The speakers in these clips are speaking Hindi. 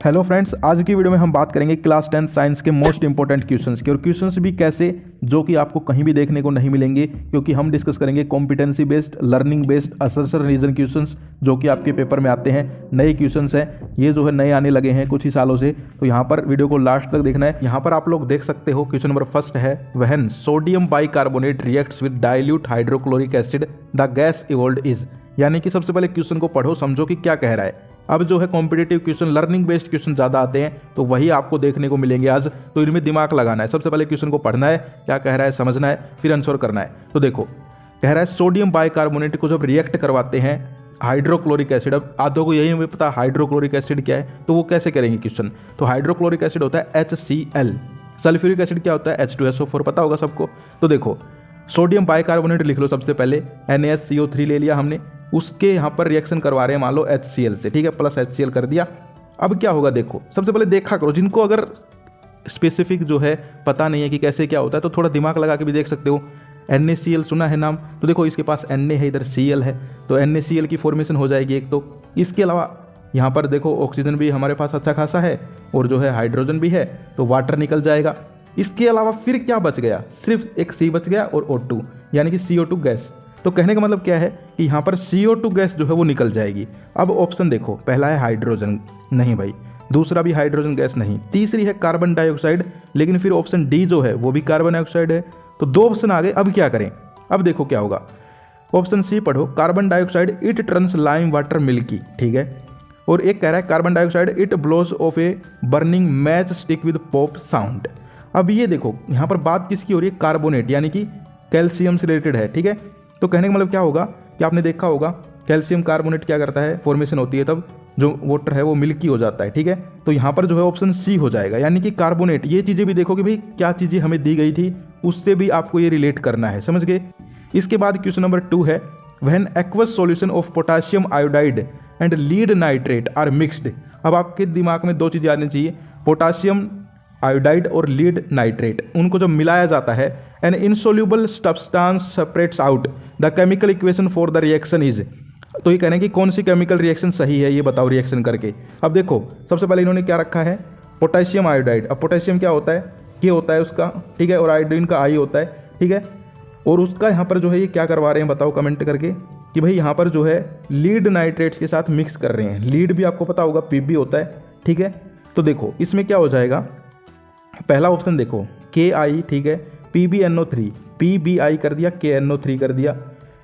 हेलो फ्रेंड्स, आज की वीडियो में हम बात करेंगे क्लास 10 साइंस के मोस्ट इंपॉर्टेंट क्वेश्चंस की, और क्वेश्चंस भी कैसे जो कि आपको कहीं भी देखने को नहीं मिलेंगे, क्योंकि हम डिस्कस करेंगे competency based, learning based, assertion reason questions जो कि आपके पेपर में आते हैं। नए क्वेश्चंस हैं, ये जो है नए आने लगे हैं कुछ ही सालों से, तो यहाँ पर वीडियो को लास्ट तक देखना है। यहाँ पर आप लोग देख सकते हो क्वेश्चन नंबर फर्स्ट है, when sodium bicarbonate reacts with dilute hydrochloric acid the gas evolved is. यानी कि सबसे पहले क्वेश्चन को पढ़ो, समझो कि क्या कह रहा है। अब जो है competitive question, learning based question ज़्यादा आते हैं, तो वही आपको देखने को मिलेंगे आज। तो इनमें दिमाग लगाना है, सबसे पहले क्वेश्चन को पढ़ना है, क्या कह रहा है समझना है, फिर आंसर करना है। तो देखो, कह रहा है सोडियम बाइकार्बोनेट को जब रिएक्ट करवाते हैं हाइड्रोक्लोरिक एसिड, अब आधों को यही नहीं पता हाइड्रोक्लोरिक एसिड क्या है, तो वो कैसे करेंगे क्वेश्चन। तो हाइड्रोक्लोरिक एसिड होता है HCl, सल्फ्यूरिक एसिड क्या होता है H2SO4, पता होगा सबको। तो देखो, सोडियम बाइकार्बोनेट लिख लो सबसे पहले, NaCO3 ले लिया हमने, उसके यहाँ पर रिएक्शन करवा रहे हैं मान लो HCl से, ठीक है, प्लस HCl कर दिया। अब क्या होगा देखो, सबसे पहले देखा करो, जिनको अगर स्पेसिफिक जो है पता नहीं है कि कैसे क्या होता है, तो थोड़ा दिमाग लगा के भी देख सकते हो। NaCl सुना है नाम, तो देखो इसके पास Na है, इधर Cl है, तो NaCl की फॉर्मेशन हो जाएगी एक। तो इसके अलावा यहाँ पर देखो ऑक्सीजन भी हमारे पास अच्छा खासा है, और जो है हाइड्रोजन भी है, तो वाटर निकल जाएगा। इसके अलावा फिर क्या बच गया, सिर्फ एक C बच गया और O2, यानी कि CO2 गैस। तो कहने का मतलब क्या है कि यहाँ पर CO2 गैस जो है वो निकल जाएगी। अब ऑप्शन देखो, पहला है हाइड्रोजन, नहीं भाई, दूसरा भी हाइड्रोजन गैस नहीं, तीसरी है कार्बन डाइऑक्साइड, लेकिन फिर ऑप्शन डी जो है वो भी कार्बन डाइऑक्साइड है। तो दो ऑप्शन आ गए, अब क्या करें। अब देखो क्या होगा, ऑप्शन सी पढ़ो, carbon dioxide it turns lime water milky, ठीक है। और एक कह रहा है carbon dioxide it blows off a burning match stick with pop sound. अब ये देखो यहाँ पर बात किसकी हो रही है, कार्बोनेट, यानी कि कैल्शियम से रिलेटेड है, ठीक है। तो कहने का मतलब क्या होगा कि आपने देखा होगा कैल्शियम कार्बोनेट क्या करता है, फॉर्मेशन होती है तब जो वाटर है वो मिल्की हो जाता है, ठीक है। तो यहाँ पर जो है ऑप्शन सी हो जाएगा, यानी कि कार्बोनेट। ये चीज़ें भी देखो कि भाई क्या चीज़ें हमें दी गई थी, उससे भी आपको ये रिलेट करना है, समझ गए। इसके बाद क्वेश्चन नंबर 2 है, when aqueous solution of potassium iodide and lead nitrate are mixed. अब आपके दिमाग में दो चीज़ें आनी चाहिए, पोटाशियम आयोडाइड और लीड नाइट्रेट, उनको जब मिलाया जाता है, an insoluble substance separates out, the chemical equation for the reaction is. तो ये कहने की कौन सी केमिकल रिएक्शन सही है, ये बताओ रिएक्शन करके। अब देखो सबसे पहले इन्होंने क्या रखा है, पोटेशियम आयोडाइड। अब पोटेशियम क्या होता है, के होता है उसका, ठीक है, और आयोडीन का आई होता है, ठीक है। और उसका यहाँ पर जो है ये क्या करवा रहे हैं बताओ कमेंट करके, कि भाई यहाँ पर जो है लीड नाइट्रेट्स के साथ मिक्स कर रहे हैं। लीड भी आपको पता होगा Pb होता है, ठीक है। तो देखो इसमें क्या हो जाएगा, पहला ऑप्शन देखो Ki, ठीक है, PbNO3, Pbi कर दिया, KNO3 कर दिया।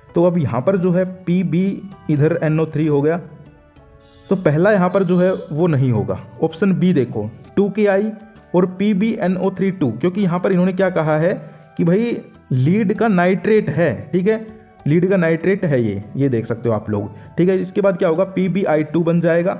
तो अब यहाँ पर जो है Pb इधर NO3 हो गया, तो पहला यहाँ पर जो है वो नहीं होगा। ऑप्शन बी देखो 2Ki और PbNO3 2, क्योंकि यहाँ पर इन्होंने क्या कहा है कि भाई लीड का नाइट्रेट है, ठीक है, लीड का नाइट्रेट है ये देख सकते हो आप लोग, ठीक है। इसके बाद क्या होगा, PbI2 बन जाएगा,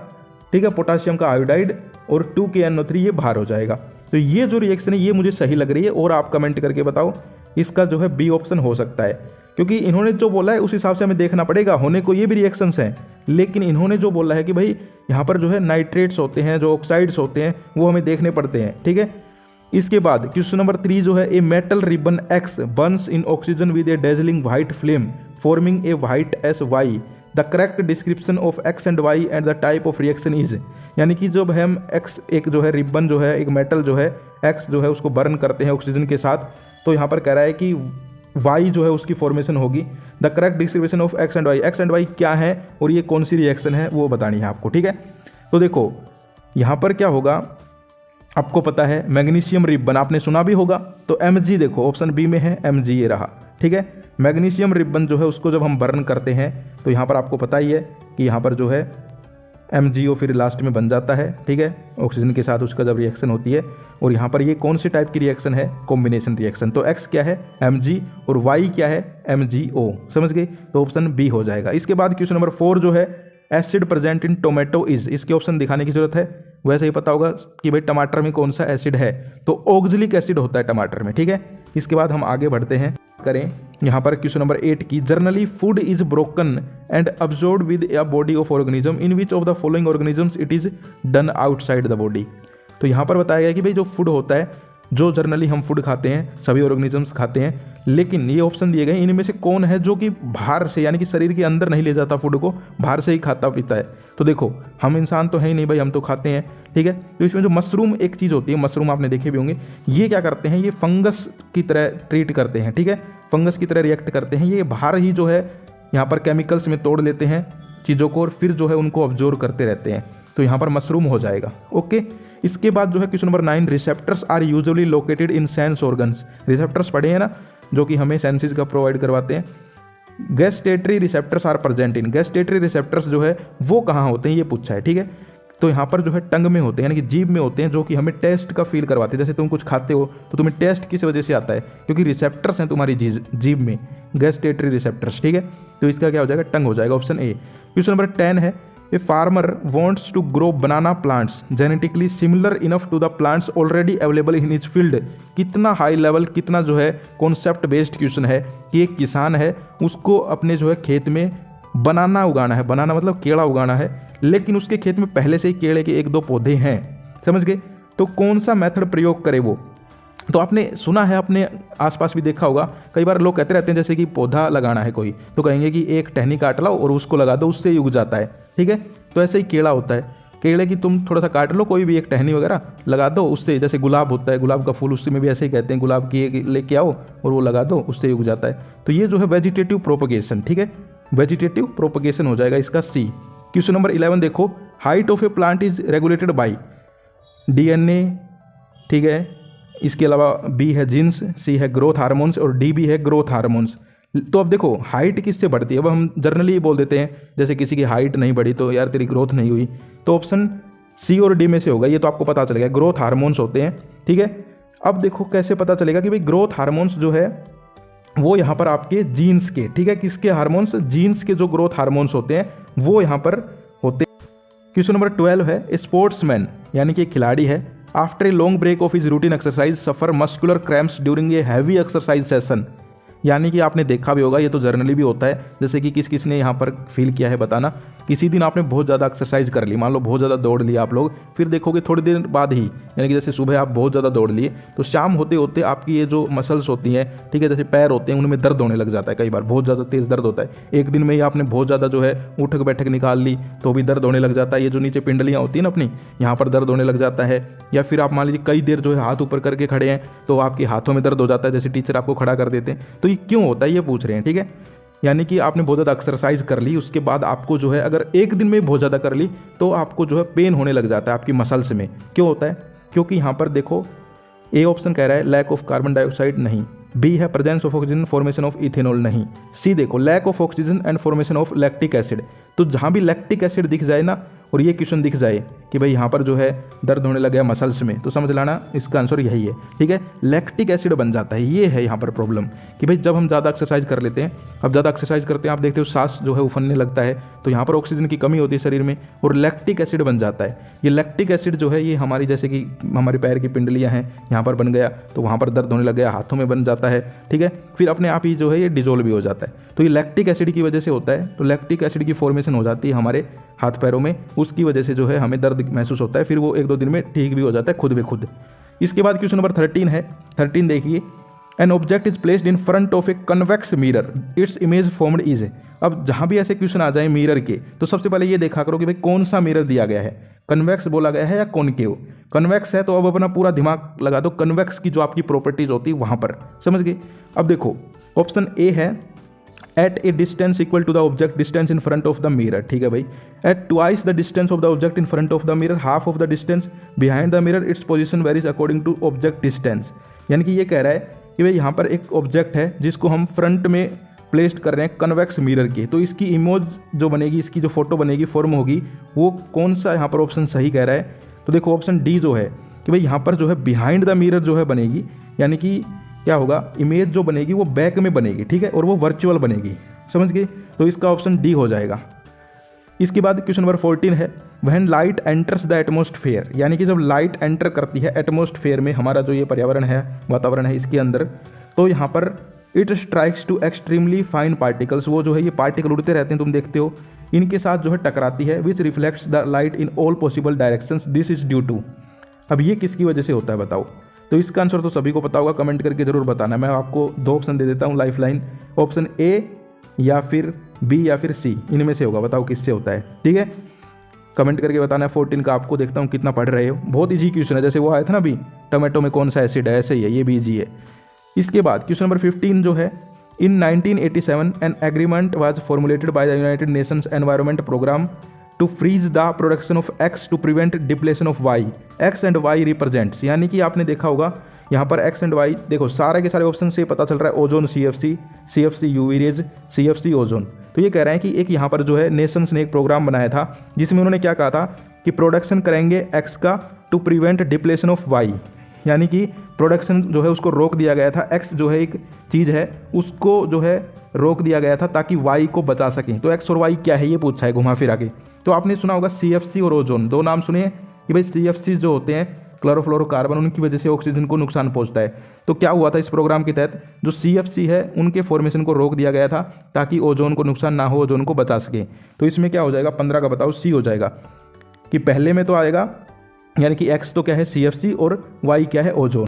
ठीक है, पोटाशियम का आयोडाइड, और 2KNO3 ये बाहर हो जाएगा। तो ये जो रिएक्शन है ये मुझे सही लग रही है, और आप कमेंट करके बताओ इसका जो है बी ऑप्शन हो सकता है, क्योंकि इन्होंने जो बोला है उस हिसाब से हमें देखना पड़ेगा। होने को ये भी रिएक्शंस हैं, लेकिन इन्होंने जो बोला है कि भाई यहाँ पर जो है नाइट्रेट्स होते हैं, जो ऑक्साइड्स होते हैं वो हमें देखने पड़ते हैं, ठीक है। इसके बाद क्वेश्चन नंबर 3 जो है, a metal ribbon X Burns in oxygen with A dazzling white flame forming a white SY, the correct description of X and Y and the type of reaction is. यानी कि जब हम X, एक जो है रिबन जो है, एक मेटल जो है X जो है उसको बर्न करते हैं ऑक्सीजन के साथ, तो यहाँ पर कह रहा है कि Y जो है उसकी फॉर्मेशन होगी। The correct description of X and Y क्या है और ये कौन सी रिएक्शन है वो बतानी है आपको, ठीक है। तो देखो यहाँ पर क्या होगा, आपको पता है मैग्नीशियम रिबन आपने सुना भी होगा, तो Mg देखो ऑप्शन बी में है, Mg ये रहा, ठीक है। मैग्नीशियम रिबन जो है उसको जब हम बर्न करते हैं तो यहाँ पर आपको पता ही है कि यहाँ पर जो है MgO फिर लास्ट में बन जाता है, ठीक है, ऑक्सीजन के साथ उसका जब रिएक्शन होती है। और यहाँ पर ये कौन से टाइप की रिएक्शन है, कॉम्बिनेशन रिएक्शन। तो X क्या है Mg और Y क्या है MgO, समझ गए, तो ऑप्शन बी हो जाएगा। इसके बाद क्वेश्चन नंबर 4 जो है, acid present in tomato is, इसके ऑप्शन दिखाने की जरूरत है। वैसे ही पता होगा कि भाई टमाटर में कौन सा एसिड है, तो ऑक्जेलिक एसिड होता है टमाटर में, ठीक है। इसके बाद हम आगे बढ़ते हैं, करें यहाँ पर क्वेश्चन नंबर 8 की, generally food is broken and absorbed with a body of organism, in which of the following organisms it is done outside the body. तो यहाँ पर बताया गया कि भाई जो फूड होता है जो जनरली हम फूड खाते हैं, सभी ऑर्गेनिजम्स खाते हैं, लेकिन ये ऑप्शन दिए गए इनमें से कौन है जो कि बाहर से यानी कि शरीर के अंदर नहीं ले जाता फूड को, बाहर से ही खाता पीता है। तो देखो हम इंसान तो है ही नहीं भाई, हम तो खाते हैं, ठीक है। तो इसमें जो मशरूम एक चीज़ होती है, मशरूम आपने देखे भी होंगे, ये क्या करते हैं, ये फंगस की तरह ट्रीट करते हैं, ठीक है, फंगस की तरह रिएक्ट करते हैं। ये बाहर ही जो है यहाँ पर केमिकल्स में तोड़ लेते हैं चीज़ों को और फिर जो है उनको ऑब्जर्व करते रहते हैं। तो यहाँ पर मशरूम हो जाएगा। ओके, इसके बाद जो है question number 9, receptors are usually located in sense organs. Receptors पढ़े हैं ना, जो कि हमें सेंसेस का प्रोवाइड करवाते हैं। Gustatory receptors are present in. Gustatory receptors जो है वो कहाँ होते हैं, ये पूछा है, ठीक है। तो यहाँ पर जो है टंग में होते हैं, यानी कि जीभ में होते हैं, जो कि हमें टेस्ट का फील करवाते हैं। जैसे तुम कुछ खाते हो तो तुम्हें टेस्ट किस वजह से आता है, क्योंकि रिसेप्टर्स हैं तुम्हारी जीभ में, गैस्टेटरी रिसेप्टर्स, ठीक है। तो इसका क्या हो जाएगा, टंग हो जाएगा, ऑप्शन ए। क्वेश्चन नंबर 10 है, a farmer wants to grow banana plants genetically similar enough to the plants already available in his field. कितना हाई लेवल, कितना जो है कॉन्सेप्ट बेस्ड क्वेश्चन है कि एक किसान है, उसको अपने जो है खेत में बनाना उगाना है, बनाना मतलब केला उगाना है, लेकिन उसके खेत में पहले से ही केले के 1-2 पौधे हैं, समझ गए। तो कौन सा मेथड प्रयोग करे वो। तो आपने सुना है, अपने आसपास भी देखा होगा, कई बार लोग कहते रहते हैं जैसे कि पौधा लगाना है कोई, तो कहेंगे कि एक टहनी काट लाओ और उसको लगा दो, उससे ही उग जाता है, ठीक है। तो ऐसे ही केला होता है, केले की तुम थोड़ा सा काट लो, कोई भी एक टहनी वगैरह लगा दो, उससे, जैसे गुलाब होता है, गुलाब का फूल, उससे में भी ऐसे ही कहते हैं, गुलाब की एक लेके आओ और वो लगा दो, उससे ही उग जाता है। तो ये जो है वेजिटेटिव प्रोपगेशन, ठीक है, वेजिटेटिव प्रोपगेशन हो जाएगा इसका सी। क्वेश्चन नंबर 11 देखो, height of A plant is regulated by DNA, ठीक है। इसके अलावा बी है जीन्स, सी है ग्रोथ हार्मोन्स और डी भी है ग्रोथ हार्मोन्स। तो अब देखो हाइट किससे बढ़ती है, अब हम जनरली बोल देते हैं जैसे किसी की हाइट नहीं बढ़ी तो यार तेरी ग्रोथ नहीं हुई, तो ऑप्शन सी और डी में से होगा, ये तो आपको पता चलेगा, ग्रोथ हार्मोन्स होते हैं, ठीक है। अब देखो कैसे पता चलेगा कि भाई ग्रोथ हार्मोन्स जो है वो यहाँ पर आपके जीन्स के, ठीक है, किसके हार्मोन्स, जीन्स के जो ग्रोथ हार्मोन्स होते हैं वो यहाँ पर होते हैं। क्वेश्चन नंबर 12 है, स्पोर्ट्समैन यानी कि एक खिलाड़ी है, after a long break of his routine exercise suffer muscular cramps during a heavy exercise session. यानी कि आपने देखा भी होगा, ये तो जर्नली भी होता है, जैसे कि किस ने यहाँ पर फील किया है बताना। किसी दिन आपने बहुत ज़्यादा एक्सरसाइज कर ली, मान लो बहुत ज़्यादा दौड़ लिया आप लोग, फिर देखोगे थोड़ी देर बाद ही, यानी कि जैसे सुबह आप बहुत ज़्यादा दौड़ लिए तो शाम होते होते आपकी ये जो मसल्स होती हैं, ठीक है, जैसे पैर होते हैं, उनमें दर्द होने लग जाता है, कई बार बहुत ज़्यादा तेज़ दर्द होता है। एक दिन में ही आपने बहुत ज़्यादा जो है उठक बैठक निकाल ली तो भी दर्द होने लग जाता है। ये जो नीचे पिंडलियाँ होती हैं ना अपनी, यहाँ पर दर्द होने लग जाता है। या फिर आप मान लीजिए कई देर जो है हाथ ऊपर करके खड़े हैं तो आपके हाथों में दर्द हो जाता है, जैसे टीचर आपको खड़ा कर देते हैं। तो ये क्यों होता है ये पूछ रहे हैं, ठीक है। यानी कि आपने बहुत ज़्यादा एक्सरसाइज कर ली, उसके बाद आपको जो है अगर एक दिन में बहुत ज़्यादा कर ली तो आपको जो है पेन होने लग जाता है आपकी मसल्स में। क्यों होता है, क्योंकि यहाँ पर देखो ए ऑप्शन कह रहा है लैक ऑफ कार्बन डाइऑक्साइड, नहीं। बी है presence of oxygen formation of ethanol, नहीं। सी देखो lack of oxygen and formation of lactic acid. तो जहाँ भी लैक्टिक एसिड दिख जाए ना और ये क्वेश्चन दिख जाए कि भाई यहाँ पर जो है दर्द होने लग गया मसल्स में, तो समझ लाना इसका आंसर यही है, ठीक है, लैक्टिक एसिड बन जाता है। ये है यहाँ पर प्रॉब्लम कि भाई जब हम ज़्यादा एक्सरसाइज कर लेते हैं, अब ज़्यादा एक्सरसाइज करते हैं, आप देखते हो सांस जो है उफनने लगता है, तो यहाँ पर ऑक्सीजन की कमी होती है शरीर में और लैक्टिक एसिड बन जाता है। ये लैक्टिक एसिड जो है ये हमारी जैसे कि हमारे पैर की पिंडलियाँ हैं, यहाँ पर बन गया तो वहाँ पर दर्द होने लग गया, हाथों में बन जाता है, ठीक है, फिर अपने आप ही जो है ये डिजोल्व भी हो जाता है। तो ये लैक्टिक एसिड की वजह से होता है। तो लैक्टिक एसिड की फॉर्मेशन हो जाती है हमारे हाथ पैरों में, उसकी वजह से जो है हमें दर्द महसूस होता है, फिर वो 1-2 दिन में ठीक भी हो जाता है खुद ब खुद। इसके बाद क्वेश्चन नंबर 13 है, 13 देखिए, an object is placed in front of a convex mirror, its image formed is. अब जहाँ भी ऐसे क्वेश्चन आ जाए मिरर के, तो सबसे पहले ये देखा करो कि भाई कौन सा मिरर दिया गया है, कन्वेक्स बोला गया है या कॉनकेव। कन्वेक्स है तो अब अपना पूरा दिमाग लगा दो कन्वेक्स की जो आपकी प्रॉपर्टीज होती है वहाँ पर, समझ गए। अब देखो ऑप्शन ए है at a distance equal to the object distance in front of the mirror, ठीक है भाई। At twice the distance of the object in front of the mirror, half of the distance behind the mirror, its position varies according to object distance. यानी कि ये कह रहा है कि भाई यहाँ पर एक ऑब्जेक्ट है जिसको हम फ्रंट में प्लेस्ड कर रहे हैं कन्वेक्स मिरर के, तो इसकी इमेज जो बनेगी, इसकी जो फोटो बनेगी, फॉर्म होगी, वो कौन सा यहाँ पर ऑप्शन सही कह रहा है। तो देखो ऑप्शन डी जो है कि भाई यहाँ पर जो है बिहाइंड द मिरर जो है बनेगी, यानी कि क्या होगा, इमेज जो बनेगी वो बैक में बनेगी, ठीक है, और वो वर्चुअल बनेगी, समझ गए। तो इसका ऑप्शन डी हो जाएगा। इसके बाद क्वेश्चन नंबर 14 है, when light enters the atmosphere, यानी कि जब लाइट एंटर करती है एटमॉस्फेयर में, हमारा जो ये पर्यावरण है, वातावरण है, इसके अंदर, तो यहाँ पर it strikes to extremely fine particles, वो जो है ये पार्टिकल उड़ते रहते हैं, तुम देखते हो, इनके साथ जो है टकराती है, which reflects the light in all possible directions, this is due to. अब ये किसकी वजह से होता है बताओ। तो इसका आंसर तो सभी को पता होगा, कमेंट करके जरूर बताना। मैं आपको 2 ऑप्शन दे देता हूँ लाइफलाइन, ऑप्शन ए या फिर बी या फिर सी, इनमें से होगा, बताओ किससे होता है। ठीक है, कमेंट करके बताना है। 14 का आपको देखता हूँ कितना पढ़ रहे हो। बहुत ईजी क्वेश्चन है, जैसे वो आया था ना अभी, टोमेटो में कौन सा एसिड है, ऐसे ही है, ये भी ईजी है। इसके बाद क्वेश्चन नंबर 15 जो है, in 1987 an agreement was formulated by the United Nations environment programme to freeze the production of X to prevent depletion of Y. X and Y represents, यानी कि आपने देखा होगा यहाँ पर एक्स एंड वाई, देखो सारे के सारे ऑप्शन से पता चल रहा है ozone CFC, CFC UV rays, CFC ozone. तो ये कह रहे हैं कि एक यहाँ पर जो है नेशंस ने एक प्रोग्राम बनाया था जिसमें उन्होंने क्या कहा था कि प्रोडक्शन करेंगे एक्स का to prevent depletion of Y, यानी कि प्रोडक्शन जो है उसको रोक दिया गया था। एक्स जो है एक चीज़ है उसको जो है रोक दिया गया था ताकि वाई को बचा सकें। तो एक्स और वाई क्या है ये पूछा है घुमा फिरा के। तो आपने सुना होगा CFC और ओजोन, 2 नाम सुने कि भाई CFC जो होते हैं क्लोरोफ्लोरोकार्बन, उनकी वजह से ऑक्सीजन को नुकसान पहुंचता है। तो क्या हुआ था इस प्रोग्राम के तहत, जो CFC है उनके फॉर्मेशन को रोक दिया गया था ताकि ओजोन को नुकसान ना हो, ओजोन को बचा सके। तो इसमें क्या हो जाएगा, 15 का बताओ, सी हो जाएगा। कि पहले में तो आएगा यानी कि एक्स तो क्या है CFC और वाई क्या है ओजोन।